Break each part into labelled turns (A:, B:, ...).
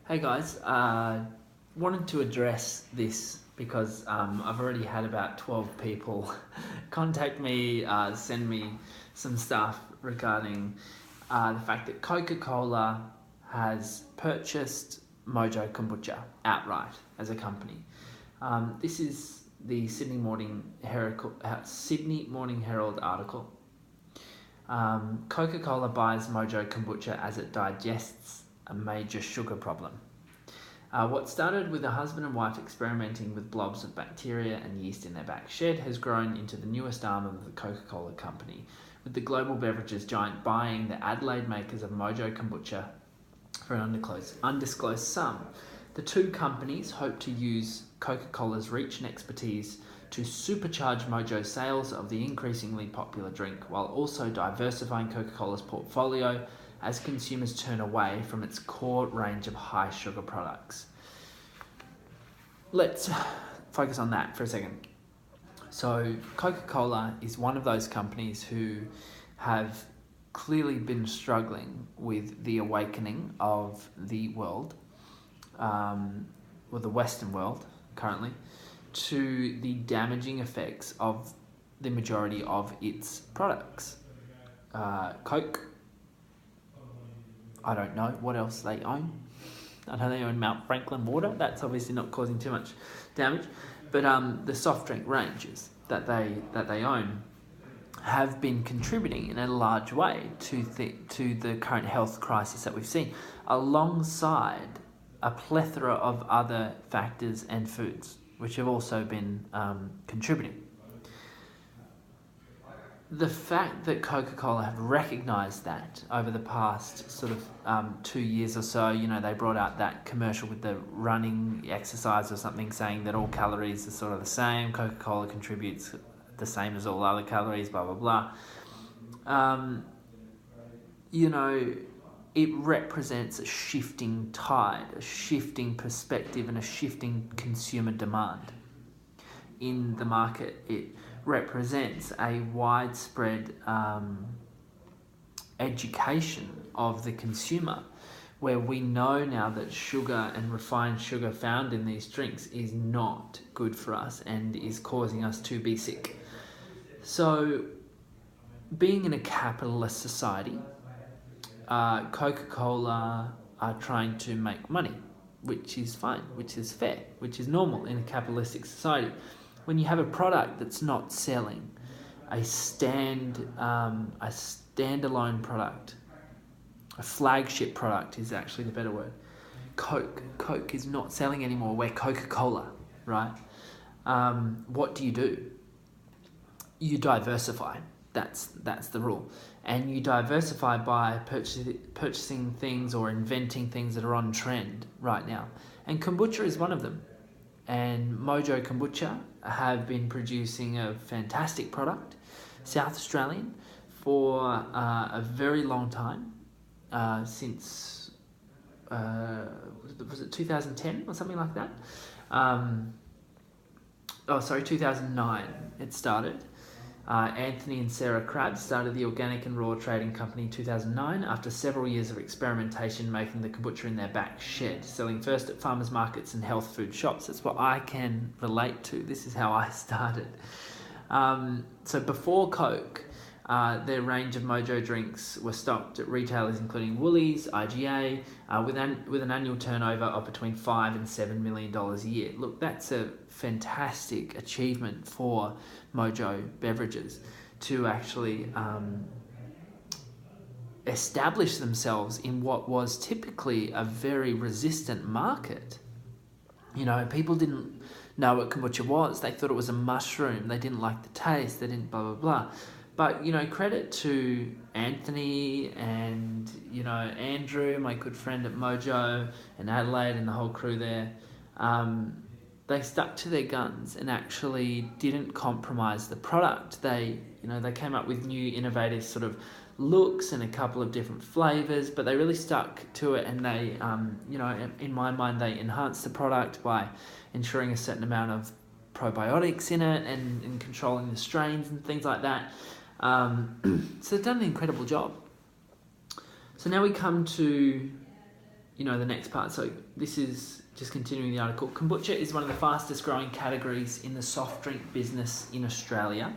A: Hey guys, wanted to address this because I've already had about 12 people contact me, send me some stuff regarding the fact that Coca Cola has purchased Mojo Kombucha outright as a company. This is the Sydney Morning Herald article. Coca Cola buys Mojo Kombucha as it digests a major sugar problem. What started with a husband and wife experimenting with blobs of bacteria and yeast in their back shed has grown into the newest arm of the Coca Cola company, with the global beverages giant buying the Adelaide makers of Mojo Kombucha for an undisclosed sum. The two companies hope to use Coca Cola's reach and expertise to supercharge Mojo's sales of the increasingly popular drink, while also diversifying Coca Cola's portfolio as consumers turn away from its core range of high sugar products. Let's focus on that for a second. So Coca Cola is one of those companies who have clearly been struggling with the awakening of the world, or the Western world currently, to the damaging effects of the majority of its products. Coke, I don't know what else they own. I know they own Mount Franklin water. That's obviously not causing too much damage. But the soft drink ranges that they own have been contributing in a large way to the current health crisis that we've seen, alongside a plethora of other factors and foods, which have also been contributing. The fact that Coca-Cola have recognised that over the past sort of 2 years or so, they brought out that commercial with the running exercise or something saying that all calories are sort of the same. Coca-Cola contributes the same as all other calories, blah, blah, blah. It represents a shifting tide, a shifting perspective and a shifting consumer demand in the market. It represents a widespread education of the consumer, where we know now that sugar and refined sugar found in these drinks is not good for us and is causing us to be sick. So, being in a capitalist society, Coca-Cola are trying to make money, which is fine, which is fair, which is normal in a capitalistic society. When you have a product that's not selling, a standalone product, a flagship product is actually the better word. Coke is not selling anymore. We're Coca-Cola, right? What do? You diversify. That's the rule. And you diversify by purchasing things or inventing things that are on trend right now. And kombucha is one of them. And Mojo Kombucha have been producing a fantastic product, South Australian, for a very long time, since, was it 2010 or something like that? 2009 it started. Anthony and Sarah Crabb started the organic and raw trading company in 2009 after several years of experimentation, making the kombucha in their back shed, selling first at farmers markets and health food shops. That's what I can relate to. This is how I started. So before Coke, their range of Mojo drinks were stocked at retailers including Woolies, IGA, with an annual turnover of between $5 and $7 million a year. Look, that's a fantastic achievement for Mojo Beverages to actually establish themselves in what was typically a very resistant market. People didn't know what kombucha was. They thought it was a mushroom. They didn't like the taste. They didn't blah, blah, blah. But, credit to Anthony and, Andrew, my good friend at Mojo, and Adelaide and the whole crew there. They stuck to their guns and actually didn't compromise the product. They came up with new innovative sort of looks and a couple of different flavors, but they really stuck to it. And they, in my mind, they enhanced the product by ensuring a certain amount of probiotics in it and controlling the strains and things like that. So they've done an incredible job. So now we come to the next part. So this is just continuing the article. Kombucha is one of the fastest growing categories in the soft drink business in Australia.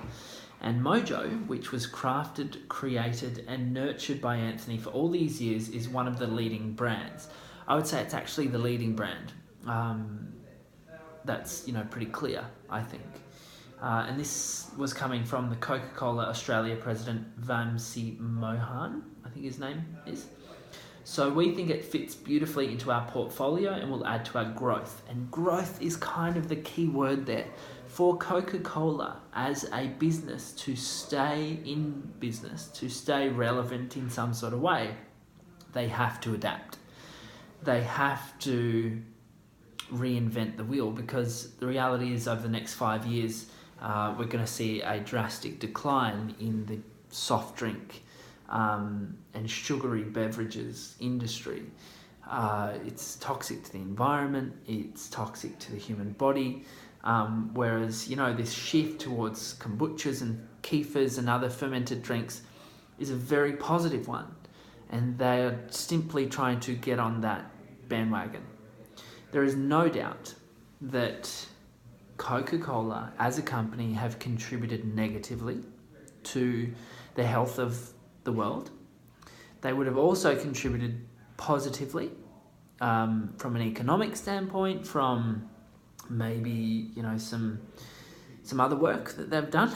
A: And Mojo, which was crafted, created and nurtured by Anthony for all these years, is one of the leading brands. I would say it's actually the leading brand. That's, pretty clear, I think. And this was coming from the Coca Cola Australia president, Vamsi Mohan, I think his name is. So we think it fits beautifully into our portfolio and will add to our growth. And growth is kind of the key word there. For Coca-Cola as a business to stay in business, to stay relevant in some sort of way, they have to adapt. They have to reinvent the wheel, because the reality is over the next 5 years, we're going to see a drastic decline in the soft drink and sugary beverages industry. It's toxic to the environment, it's toxic to the human body, whereas, this shift towards kombuchas and kefas and other fermented drinks is a very positive one, and they are simply trying to get on that bandwagon. There is no doubt that Coca-Cola as a company have contributed negatively to the health of the world. They would have also contributed positively from an economic standpoint, from maybe, some other work that they've done.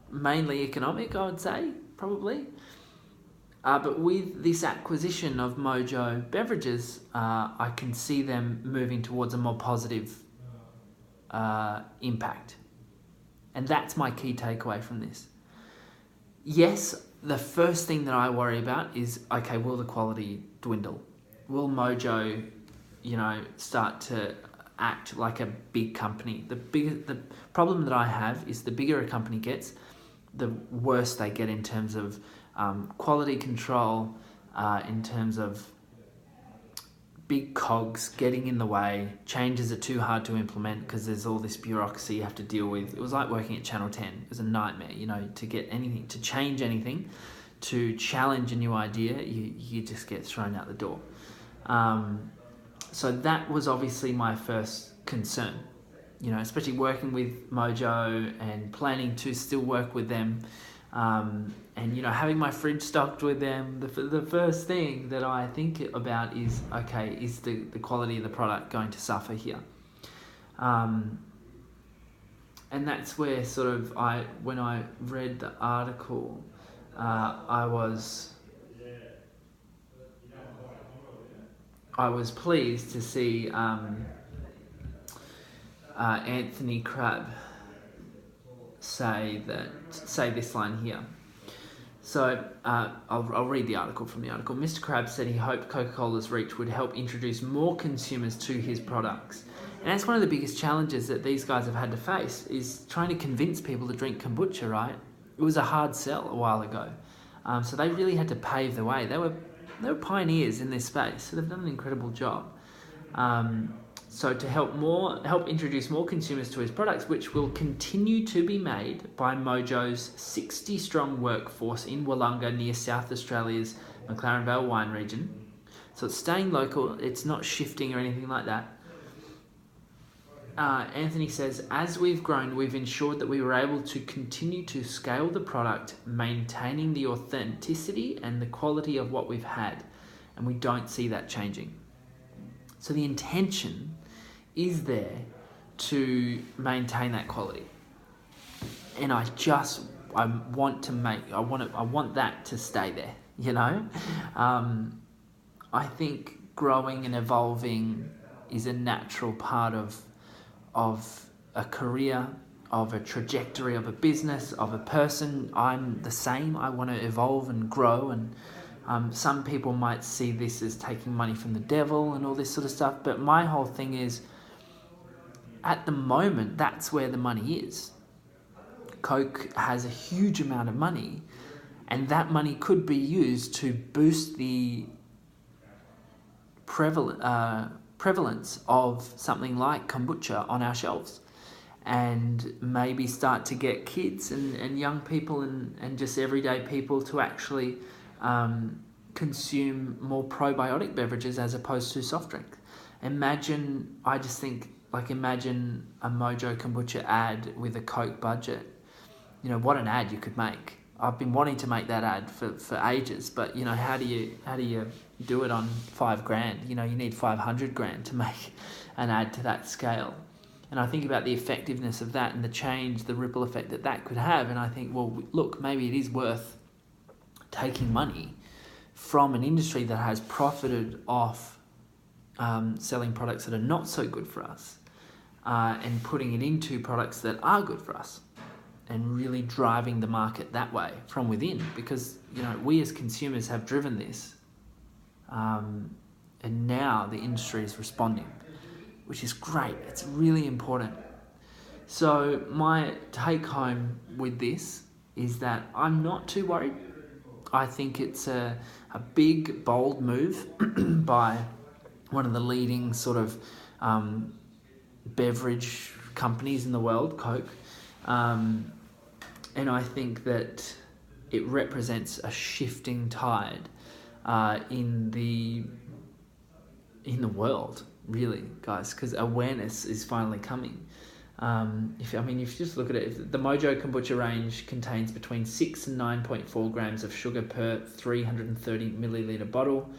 A: Mainly economic, I would say, probably. But with this acquisition of Mojo Beverages, I can see them moving towards a more positive impact. And that's my key takeaway from this. Yes, the first thing that I worry about is, okay, will the quality dwindle? Will Mojo, start to act like a big company? The problem that I have is the bigger a company gets, the worse they get in terms of quality control, in terms of big cogs getting in the way. Changes are too hard to implement because there's all this bureaucracy you have to deal with. It was like working at Channel 10. It was a nightmare, to get anything, to change anything, to challenge a new idea, you just get thrown out the door. So that was obviously my first concern, especially working with Mojo and planning to still work with them. And having my fridge stocked with them, the first thing that I think about is, okay, is the quality of the product going to suffer here? And that's where sort of when I read the article, I was pleased to see Anthony Crabb say this line here. So I'll read the article from the article. Mr. Crabb said he hoped Coca-Cola's reach would help introduce more consumers to his products. And that's one of the biggest challenges that these guys have had to face, is trying to convince people to drink kombucha, right? It was a hard sell a while ago. So they really had to pave the way. They were pioneers in this space, so they've done an incredible job. So to help introduce more consumers to his products, which will continue to be made by Mojo's 60-strong workforce in Wollonga, near South Australia's McLaren Vale wine region. So it's staying local, it's not shifting or anything like that. Anthony says, as we've grown, we've ensured that we were able to continue to scale the product, maintaining the authenticity and the quality of what we've had. And we don't see that changing. So the intention is there to maintain that quality. And I want that to stay there, I think growing and evolving is a natural part of a career, of a trajectory of a business, of a person. I'm the same. I want to evolve and grow, and some people might see this as taking money from the devil and all this sort of stuff, but my whole thing is, at the moment, that's where the money is. Coke has a huge amount of money, and that money could be used to boost the prevalence of something like kombucha on our shelves, and maybe start to get kids and young people and just everyday people to actually consume more probiotic beverages as opposed to soft drink. Imagine a Mojo Kombucha ad with a Coke budget. What an ad you could make. I've been wanting to make that ad for ages, but how do you do it on $5,000? You need 500 grand to make an ad to that scale. And I think about the effectiveness of that and the change, the ripple effect that could have. And I think, well, look, maybe it is worth taking money from an industry that has profited off selling products that are not so good for us and putting it into products that are good for us and really driving the market that way from within. Because, we as consumers have driven this and now the industry is responding, which is great. It's really important. So my take home with this is that I'm not too worried. I think it's a big, bold move by one of the leading sort of beverage companies in the world, Coke. And I think that it represents a shifting tide in the world, really, guys, because awareness is finally coming. If you just look at it, the Mojo Kombucha range contains between 6 and 9.4 grams of sugar per 330 milliliter bottle,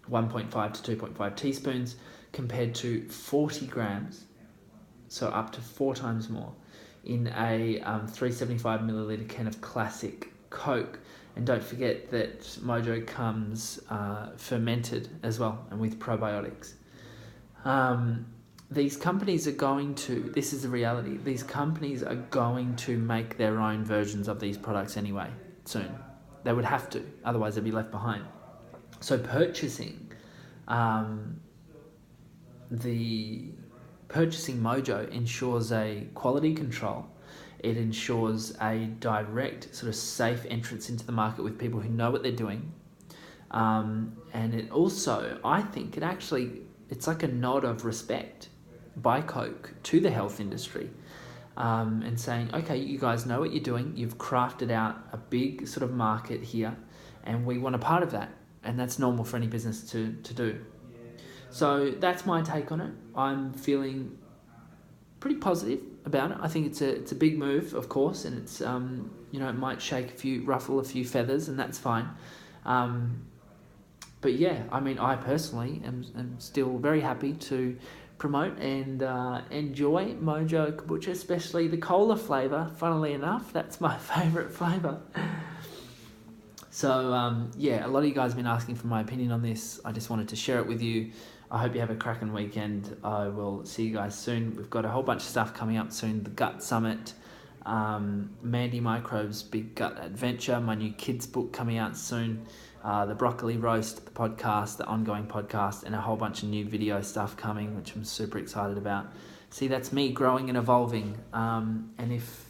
A: 1.5 to 2.5 teaspoons, compared to 40 grams, so up to 4 times more, in a 375 milliliter can of classic Coke. And don't forget that Mojo comes fermented as well and with probiotics. These companies are going to, this is the reality, these companies are going to make their own versions of these products anyway, soon. They would have to, otherwise they'd be left behind. So purchasing Mojo ensures a quality control. It ensures a direct, sort of safe entrance into the market with people who know what they're doing. And it also, I think, it's like a nod of respect by Coke to the health industry, and saying, okay, you guys know what you're doing. You've crafted out a big sort of market here, and we want a part of that. And that's normal for any business to do. So that's my take on it. I'm feeling pretty positive about it. I think it's a big move, of course, and it's it might ruffle a few feathers, and that's fine. But yeah, I personally am still very happy to promote and enjoy Mojo Kombucha, especially the cola flavour. Funnily enough, that's my favourite flavour. So a lot of you guys have been asking for my opinion on this. I just wanted to share it with you. I hope you have a cracking weekend. I will see you guys soon. We've got a whole bunch of stuff coming up soon. The Gut Summit, Mandy Microbe's Big Gut Adventure, my new kids book coming out soon, the Broccoli Roast, the podcast, the ongoing podcast, and a whole bunch of new video stuff coming, which I'm super excited about. See, that's me growing and evolving. And if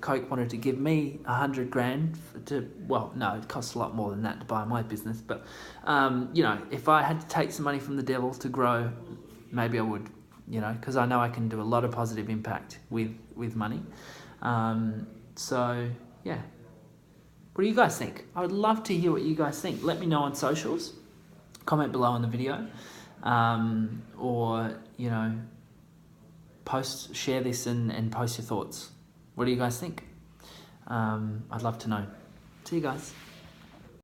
A: Coke wanted to give me 100 grand it costs a lot more than that to buy my business. But, if I had to take some money from the devil to grow, maybe I would, because I know I can do a lot of positive impact with money. What do you guys think? I would love to hear what you guys think. Let me know on socials. Comment below on the video. Share this and post your thoughts. What do you guys think? I'd love to know. See you guys.